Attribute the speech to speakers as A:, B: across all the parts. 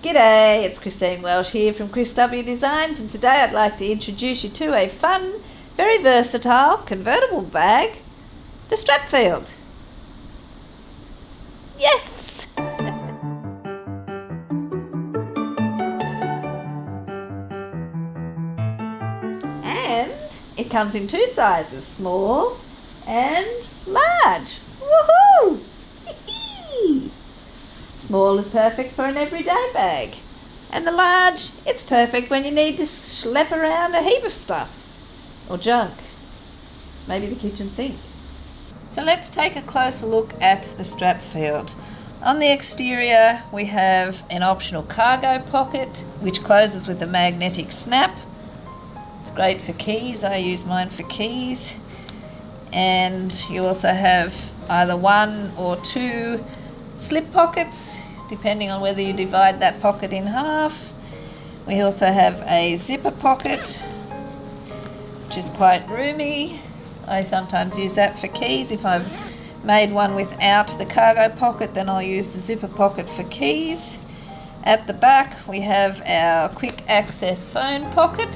A: G'day, it's Christine Welsh here from Chris W Designs, and today I'd like to introduce you to a fun, very versatile convertible bag, the Strapfield. Yes! And it comes in two sizes, small and large. Woohoo! Small is perfect for an everyday bag, and the large, it's perfect when you need to schlep around a heap of stuff or junk, maybe the kitchen sink. So let's take a closer look at the Strapfield. On the exterior we have an optional cargo pocket which closes with a magnetic snap. It's great for keys, I use mine for keys. And you also have either one or two slip pockets, depending on whether you divide that pocket in half. We also have a zipper pocket, which is quite roomy. I sometimes use that for keys. If I've made one without the cargo pocket, then I'll use the zipper pocket for keys. At the back we have our quick access phone pocket.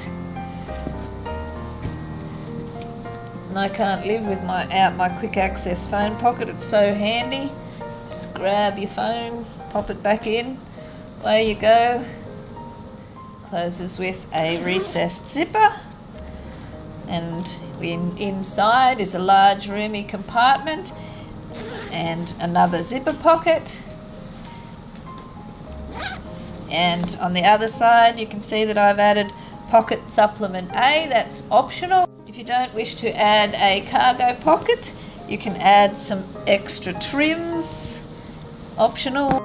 A: And I can't live without my quick access phone pocket, it's so handy. Just grab your phone, pop it back in, away you go. Closes with a recessed zipper, and inside is a large roomy compartment and another zipper pocket. And on the other side you can see that I've added pocket supplement A, that's optional. If you don't wish to add a cargo pocket, you can add some extra trims, optional.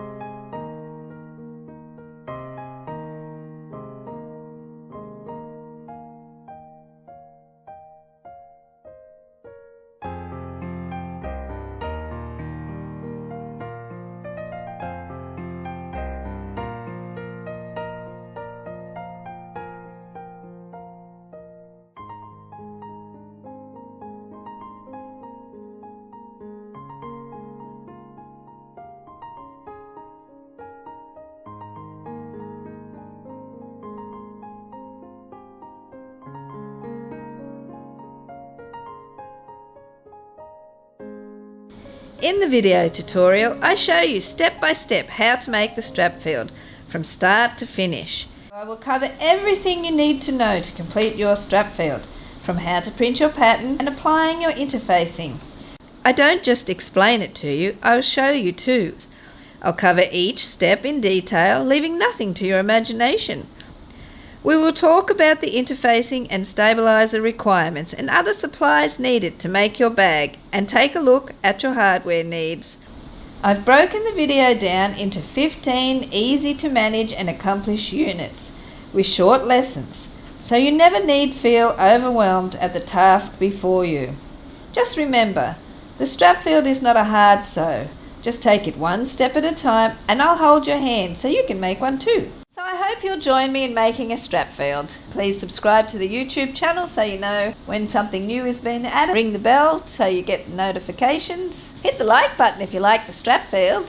A: In the video tutorial, I show you step by step how to make the Strapfield from start to finish. I will cover everything you need to know to complete your Strapfield, from how to print your pattern and applying your interfacing. I don't just explain it to you, I will show you too. I'll cover each step in detail, leaving nothing to your imagination. We will talk about the interfacing and stabilizer requirements and other supplies needed to make your bag, and take a look at your hardware needs. I've broken the video down into 15 easy to manage and accomplish units with short lessons, so you never need feel overwhelmed at the task before you. Just remember, the Strapfield is not a hard sew. Just take it one step at a time and I'll hold your hand so you can make one too. So I hope you'll join me in making a Strapfield. Please subscribe to the YouTube channel so you know when something new has been added. Ring the bell so you get notifications. Hit the like button if you like the Strapfield.